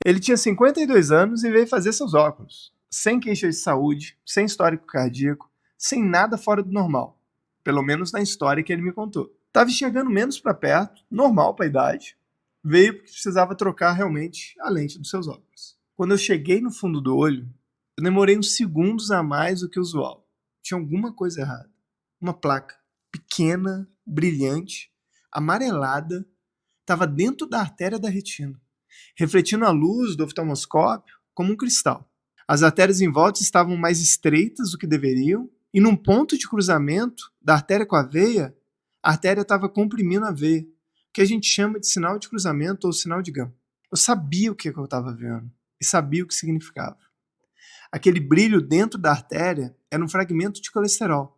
Ele tinha 52 anos e veio fazer seus óculos, sem queixa de saúde, sem histórico cardíaco, sem nada fora do normal. Pelo menos na história que ele me contou. Tava enxergando menos para perto, normal para a idade. Veio porque precisava trocar realmente a lente dos seus óculos. Quando eu cheguei no fundo do olho, eu demorei uns segundos a mais do que o usual. Tinha alguma coisa errada. Uma placa pequena, brilhante, amarelada, estava dentro da artéria da retina, refletindo a luz do oftalmoscópio como um cristal. As artérias em volta estavam mais estreitas do que deveriam, e num ponto de cruzamento da artéria com a veia, a artéria estava comprimindo a veia, que a gente chama de sinal de cruzamento ou sinal de Gauss. Eu sabia o que eu estava vendo e sabia o que significava. Aquele brilho dentro da artéria era um fragmento de colesterol,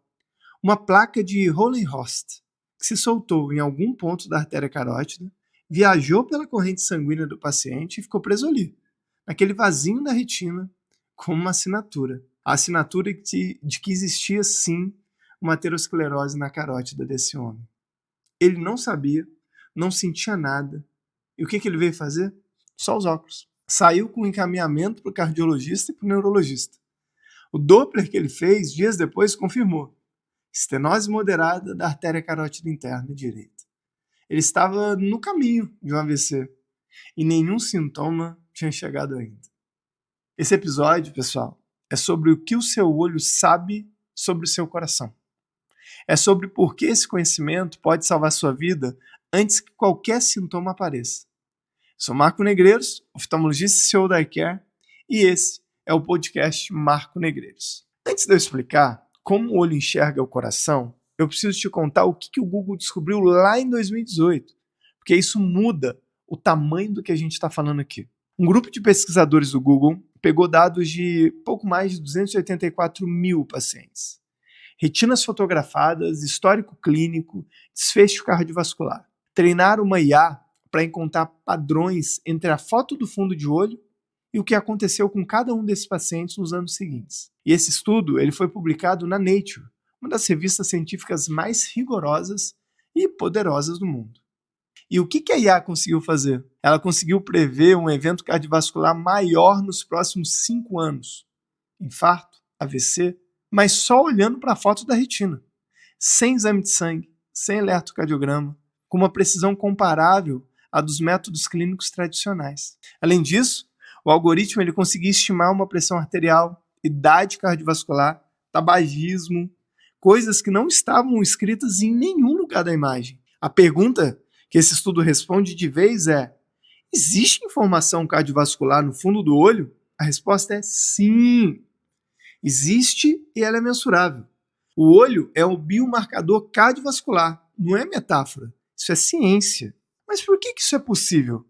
uma placa de Hohenhorst, que se soltou em algum ponto da artéria carótida, viajou pela corrente sanguínea do paciente e ficou preso ali, naquele vasinho da retina, como uma assinatura. A assinatura de que existia sim uma aterosclerose na carótida desse homem. Ele não sabia, não sentia nada. E o que ele veio fazer? Só os óculos. Saiu com encaminhamento para o cardiologista e para o neurologista. O Doppler que ele fez, dias depois, confirmou estenose moderada da artéria carótida interna direita. Ele estava no caminho de um AVC e nenhum sintoma tinha chegado ainda. Esse episódio, pessoal, é sobre o que o seu olho sabe sobre o seu coração. É sobre por que esse conhecimento pode salvar sua vida antes que qualquer sintoma apareça. Sou Marco Negreiros, oftalmologista e CEO da iCare, e esse é o podcast Marco Negreiros. Antes de eu explicar como o olho enxerga o coração, eu preciso te contar o que o Google descobriu lá em 2018, porque isso muda o tamanho do que a gente está falando aqui. Um grupo de pesquisadores do Google pegou dados de pouco mais de 284 mil pacientes. Retinas fotografadas, histórico clínico, desfecho cardiovascular. Treinaram uma IA para encontrar padrões entre a foto do fundo de olho e o que aconteceu com cada um desses pacientes nos anos seguintes. E esse estudo ele foi publicado na Nature, uma das revistas científicas mais rigorosas e poderosas do mundo. E o que a IA conseguiu fazer? Ela conseguiu prever um evento cardiovascular maior nos próximos 5 anos. Infarto, AVC, mas só olhando para a foto da retina, sem exame de sangue, sem eletrocardiograma, com uma precisão comparável à dos métodos clínicos tradicionais. Além disso, o algoritmo ele conseguia estimar uma pressão arterial, idade cardiovascular, tabagismo, coisas que não estavam escritas em nenhum lugar da imagem. A pergunta que esse estudo responde de vez é: existe informação cardiovascular no fundo do olho? A resposta é sim. Existe e ela é mensurável. O olho é o biomarcador cardiovascular, não é metáfora. Isso é ciência. Mas por que isso é possível?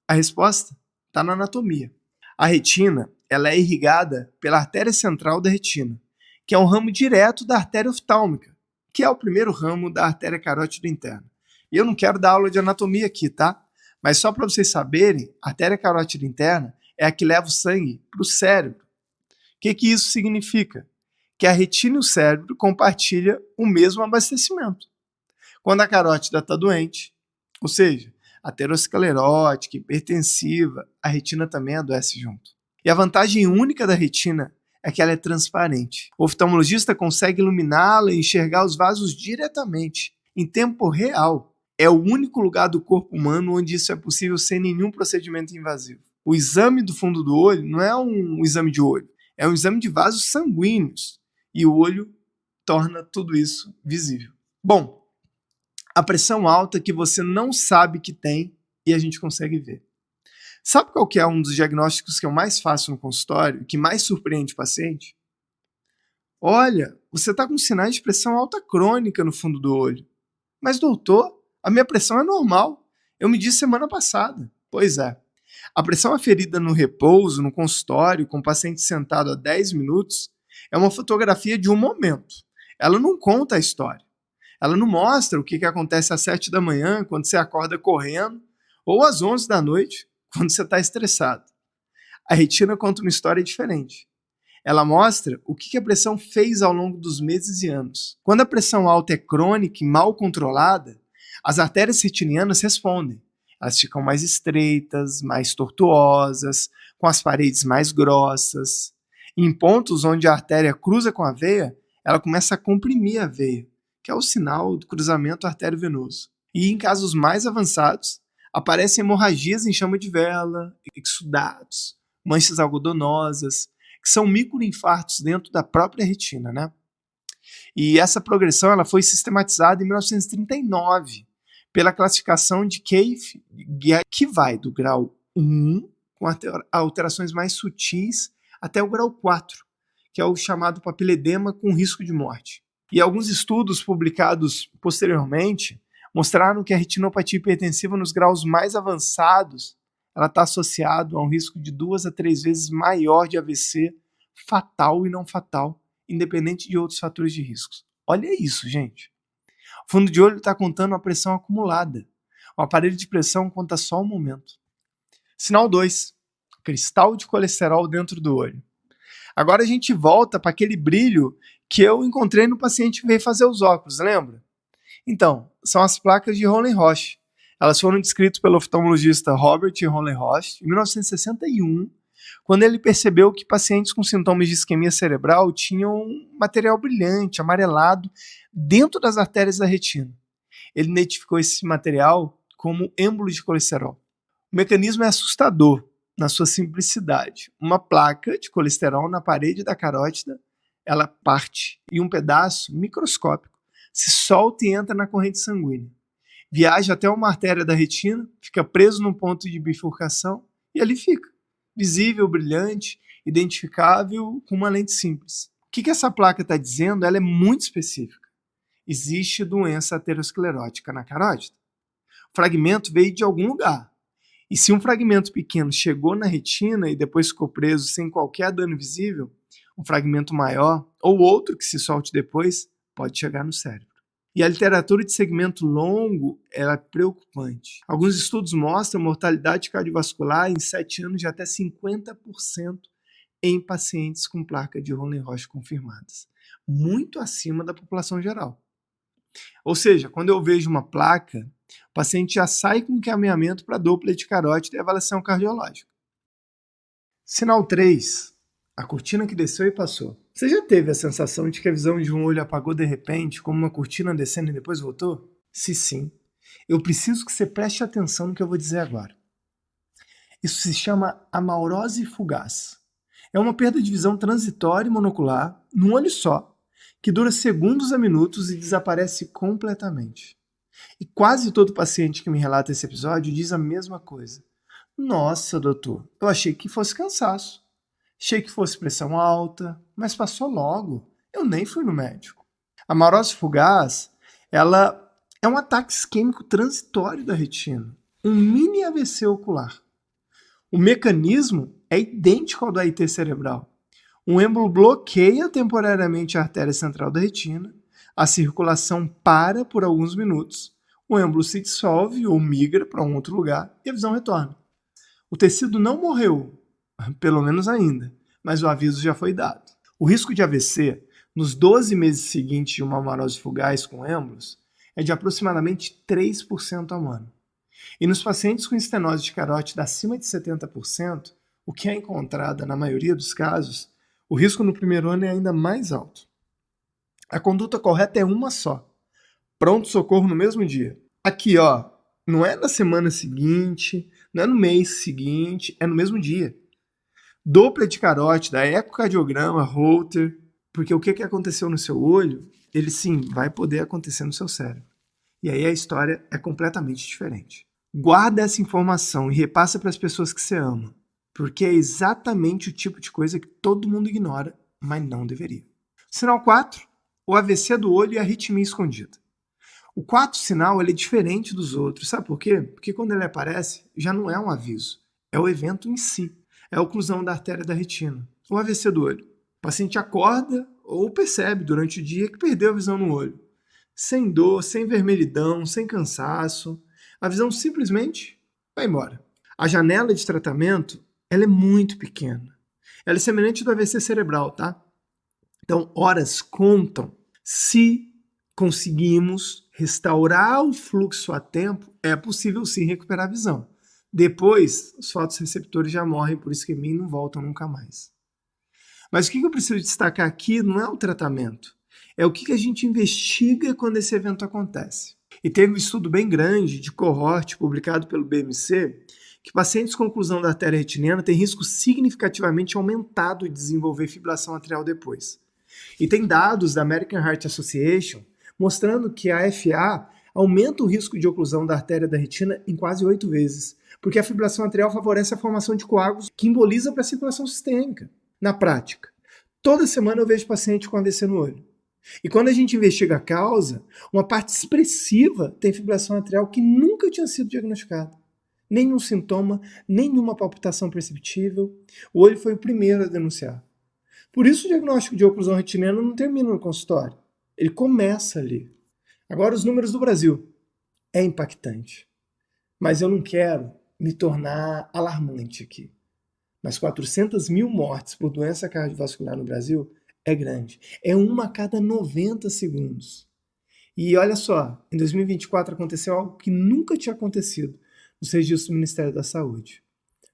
A resposta está na anatomia. A retina ela é irrigada pela artéria central da retina, que é um ramo direto da artéria oftálmica, que é o primeiro ramo da artéria carótida interna. E eu não quero dar aula de anatomia aqui, tá? Mas só para vocês saberem, a artéria carótida interna é a que leva o sangue para o cérebro. O que isso significa? Que a retina e o cérebro compartilham o mesmo abastecimento. Quando a carótida está doente, ou seja, aterosclerótica, hipertensiva, a retina também adoece junto. E a vantagem única da retina é que ela é transparente. O oftalmologista consegue iluminá-la e enxergar os vasos diretamente, em tempo real. É o único lugar do corpo humano onde isso é possível sem nenhum procedimento invasivo. O exame do fundo do olho não é um exame de olho, é um exame de vasos sanguíneos. E o olho torna tudo isso visível. Bom, a pressão alta que você não sabe que tem e a gente consegue ver. Sabe qual que é um dos diagnósticos que eu mais faço no consultório, que mais surpreende o paciente? Olha, você está com sinais de pressão alta crônica no fundo do olho. Mas doutor, a minha pressão é normal. Eu medi semana passada. Pois é. A pressão aferida no repouso, no consultório, com o paciente sentado há 10 minutos, é uma fotografia de um momento. Ela não conta a história. Ela não mostra o que acontece às 7 da manhã, quando você acorda correndo, ou às 11 da noite, quando você está estressado. A retina conta uma história diferente. Ela mostra o que a pressão fez ao longo dos meses e anos. Quando a pressão alta é crônica e mal controlada, as artérias retinianas respondem. Elas ficam mais estreitas, mais tortuosas, com as paredes mais grossas. Em pontos onde a artéria cruza com a veia, ela começa a comprimir a veia, que é o sinal do cruzamento artério-venoso. E em casos mais avançados, aparecem hemorragias em chama de vela, exudados, manchas algodonosas, que são microinfartos dentro da própria retina, né? E essa progressão ela foi sistematizada em 1939 pela classificação de Keiff, que vai do grau 1, com alterações mais sutis, até o grau 4, que é o chamado papiledema com risco de morte. E alguns estudos publicados posteriormente mostraram que a retinopatia hipertensiva nos graus mais avançados ela está associada a um risco de 2 a 3 vezes maior de AVC, fatal e não fatal, independente de outros fatores de riscos. Olha isso, gente. O fundo de olho está contando a pressão acumulada. O aparelho de pressão conta só um momento. Sinal 2. Cristal de colesterol dentro do olho. Agora a gente volta para aquele brilho que eu encontrei no paciente que veio fazer os óculos, lembra? Então, são as placas de Rollin-Roche. Elas foram descritas pelo oftalmologista Robert Rollin-Roche em 1961, quando ele percebeu que pacientes com sintomas de isquemia cerebral tinham material brilhante, amarelado, dentro das artérias da retina. Ele identificou esse material como êmbolo de colesterol. O mecanismo é assustador na sua simplicidade. Uma placa de colesterol na parede da carótida, ela parte e um pedaço microscópico se solta e entra na corrente sanguínea. Viaja até uma artéria da retina, fica preso num ponto de bifurcação e ali fica. Visível, brilhante, identificável com uma lente simples. O que essa placa está dizendo? Ela é muito específica. Existe doença aterosclerótica na carótida. O fragmento veio de algum lugar. E se um fragmento pequeno chegou na retina e depois ficou preso sem qualquer dano visível, um fragmento maior, ou outro que se solte depois, pode chegar no cérebro. E a literatura de segmento longo é preocupante. Alguns estudos mostram mortalidade cardiovascular em 7 anos de até 50% em pacientes com placa de Rollin-Roche confirmadas, muito acima da população geral. Ou seja, quando eu vejo uma placa, o paciente já sai com encaminhamento para Doppler de carótida e avaliação cardiológica. Sinal 3. A cortina que desceu e passou. Você já teve a sensação de que a visão de um olho apagou de repente, como uma cortina descendo e depois voltou? Se sim, eu preciso que você preste atenção no que eu vou dizer agora. Isso se chama amaurose fugaz. É uma perda de visão transitória e monocular, num olho só, que dura segundos a minutos e desaparece completamente. E quase todo paciente que me relata esse episódio diz a mesma coisa. Nossa, doutor, eu achei que fosse cansaço. Achei que fosse pressão alta, mas passou logo. Eu nem fui no médico. A amaurose fugaz, ela é um ataque isquêmico transitório da retina, um mini AVC ocular. O mecanismo é idêntico ao do AIT cerebral. Um êmbolo bloqueia temporariamente a artéria central da retina, a circulação para por alguns minutos, o êmbolo se dissolve ou migra para um outro lugar e a visão retorna. O tecido não morreu, pelo menos ainda, mas o aviso já foi dado. O risco de AVC nos 12 meses seguintes de uma amaurose fugaz com êmbolos é de aproximadamente 3% ao ano. E nos pacientes com estenose de carótida acima de 70%, o que é encontrada na maioria dos casos, o risco no primeiro ano é ainda mais alto. A conduta correta é uma só: pronto-socorro no mesmo dia. Aqui, ó, não é na semana seguinte, não é no mês seguinte, é no mesmo dia. Doppler de carótida, ecocardiograma, Holter, porque o que aconteceu no seu olho, ele sim vai poder acontecer no seu cérebro. E aí a história é completamente diferente. Guarda essa informação e repassa para as pessoas que você ama, porque é exatamente o tipo de coisa que todo mundo ignora, mas não deveria. Sinal 4, o AVC do olho e a arritmia escondida. O quarto sinal ele é diferente dos outros, sabe por quê? Porque quando ele aparece, já não é um aviso, é o evento em si, é a oclusão da artéria da retina, o AVC do olho. O paciente acorda ou percebe durante o dia que perdeu a visão no olho, sem dor, sem vermelhidão, sem cansaço, a visão simplesmente vai embora. A janela de tratamento ela é muito pequena, ela é semelhante do AVC cerebral, tá? Então, horas contam. Se conseguimos restaurar o fluxo a tempo, é possível sim recuperar a visão. Depois, os fotoreceptores já morrem por isquemia e não voltam nunca mais. Mas o que eu preciso destacar aqui não é o tratamento, é o que a gente investiga quando esse evento acontece. E teve um estudo bem grande de coorte publicado pelo BMC que pacientes com oclusão da artéria retiniana têm risco significativamente aumentado de desenvolver fibrilação atrial depois. E tem dados da American Heart Association mostrando que a FA aumenta o risco de oclusão da artéria da retina em quase 8 vezes, porque a fibrilação atrial favorece a formação de coágulos que emboliza para a circulação sistêmica. Na prática, toda semana eu vejo paciente com AVC no olho. E quando a gente investiga a causa, uma parte expressiva tem fibrilação atrial que nunca tinha sido diagnosticada. Nenhum sintoma, nenhuma palpitação perceptível. O olho foi o primeiro a denunciar. Por isso o diagnóstico de oclusão retiniana não termina no consultório. Ele começa ali. Agora os números do Brasil. É impactante. Mas eu não quero me tornar alarmante aqui. Mas 400 mil mortes por doença cardiovascular no Brasil é grande. É uma a cada 90 segundos. E olha só, em 2024 aconteceu algo que nunca tinha acontecido nos registros do Ministério da Saúde.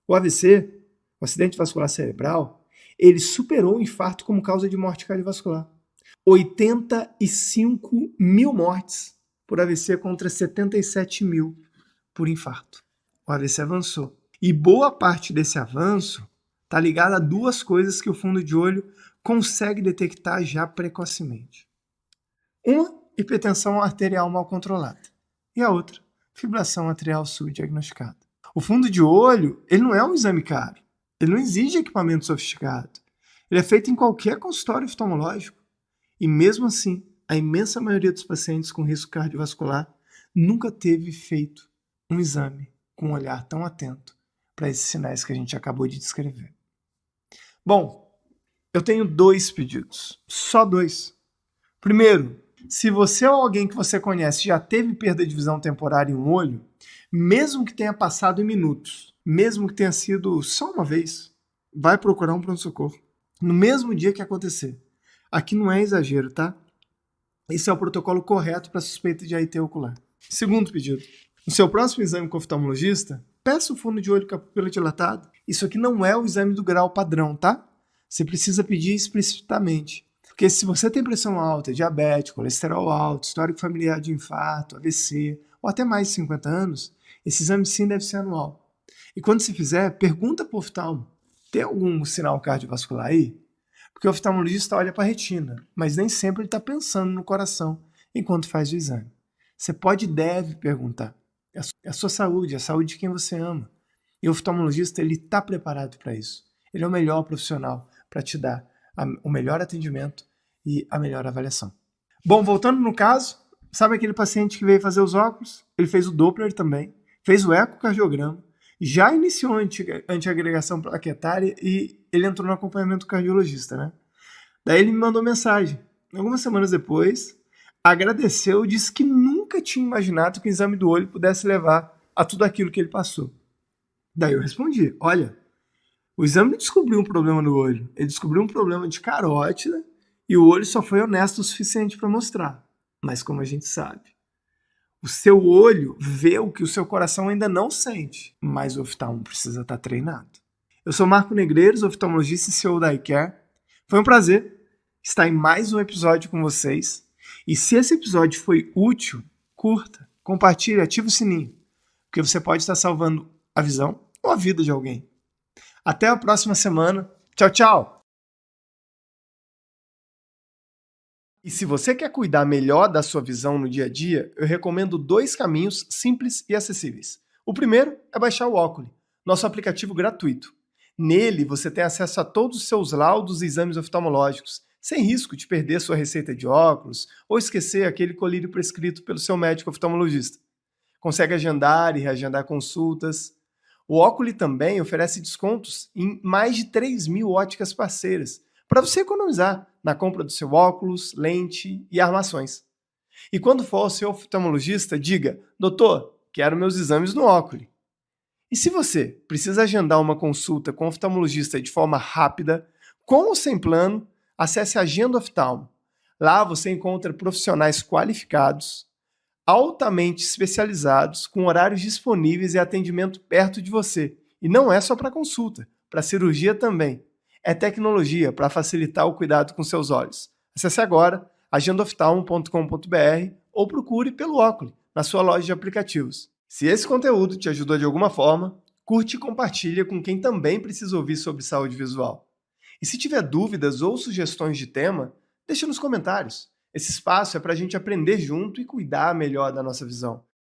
O AVC, o acidente vascular cerebral, ele superou o infarto como causa de morte cardiovascular. 85 mil mortes por AVC contra 77 mil por infarto. O AVC avançou. E boa parte desse avanço está ligada a duas coisas que o fundo de olho consegue detectar já precocemente. Uma, hipertensão arterial mal controlada. E a outra, fibrilação atrial subdiagnosticada. O fundo de olho, ele não é um exame caro. Ele não exige equipamento sofisticado. Ele é feito em qualquer consultório oftalmológico. E mesmo assim, a imensa maioria dos pacientes com risco cardiovascular nunca teve feito um exame com um olhar tão atento para esses sinais que a gente acabou de descrever. Bom, eu tenho 2 pedidos, só 2. Primeiro, se você ou alguém que você conhece já teve perda de visão temporária em um olho, mesmo que tenha passado em minutos, mesmo que tenha sido só uma vez, vai procurar um pronto-socorro. No mesmo dia que acontecer. Aqui não é exagero, tá? Esse é o protocolo correto para suspeita de AIT ocular. Segundo pedido, no seu próximo exame com o oftalmologista, peça o fundo de olho com a pupila dilatada. Isso aqui não é o exame do grau padrão, tá? Você precisa pedir explicitamente. Porque se você tem pressão alta, diabetes, colesterol alto, histórico familiar de infarto, AVC, ou até mais de 50 anos, esse exame sim deve ser anual. E quando se fizer, pergunta para o oftalmo, tem algum sinal cardiovascular aí? Porque o oftalmologista olha para a retina, mas nem sempre ele está pensando no coração enquanto faz o exame. Você pode e deve perguntar. É a sua saúde, é a saúde de quem você ama. E o oftalmologista ele está preparado para isso. Ele é o melhor profissional para te dar o melhor atendimento e a melhor avaliação. Bom, voltando no caso, sabe aquele paciente que veio fazer os óculos? Ele fez o Doppler também, fez o ecocardiograma, já iniciou a antiagregação plaquetária e ele entrou no acompanhamento do cardiologista, né? Daí ele me mandou mensagem. Algumas semanas depois, agradeceu e disse que nunca tinha imaginado que o exame do olho pudesse levar a tudo aquilo que ele passou. Daí eu respondi, olha, o exame não descobriu um problema no olho, ele descobriu um problema de carótida e o olho só foi honesto o suficiente para mostrar. Mas como a gente sabe, o seu olho vê o que o seu coração ainda não sente, mas o oftalmo precisa estar treinado. Eu sou Marco Negreiros, oftalmologista e CEO da iCare. Foi um prazer estar em mais um episódio com vocês. E se esse episódio foi útil, curta, compartilhe, ative o sininho, porque você pode estar salvando a visão ou a vida de alguém. Até a próxima semana. Tchau, tchau! E se você quer cuidar melhor da sua visão no dia a dia, eu recomendo 2 caminhos simples e acessíveis. O primeiro é baixar o Oculy, nosso aplicativo gratuito. Nele, você tem acesso a todos os seus laudos e exames oftalmológicos, sem risco de perder sua receita de óculos ou esquecer aquele colírio prescrito pelo seu médico oftalmologista. Consegue agendar e reagendar consultas. O Oculy também oferece descontos em mais de 3.000 óticas parceiras, para você economizar na compra do seu óculos, lente e armações. E quando for ao seu oftalmologista, diga, doutor, quero meus exames no Oculy. E se você precisa agendar uma consulta com o oftalmologista de forma rápida, com ou sem plano, acesse a Agenda Oftalmo. Lá você encontra profissionais qualificados, altamente especializados, com horários disponíveis e atendimento perto de você. E não é só para consulta, para cirurgia também. É tecnologia para facilitar o cuidado com seus olhos. Acesse agora agendaoftalmo.com.br ou procure pelo Oculy na sua loja de aplicativos. Se esse conteúdo te ajudou de alguma forma, curte e compartilha com quem também precisa ouvir sobre saúde visual. E se tiver dúvidas ou sugestões de tema, deixa nos comentários. Esse espaço é para a gente aprender junto e cuidar melhor da nossa visão.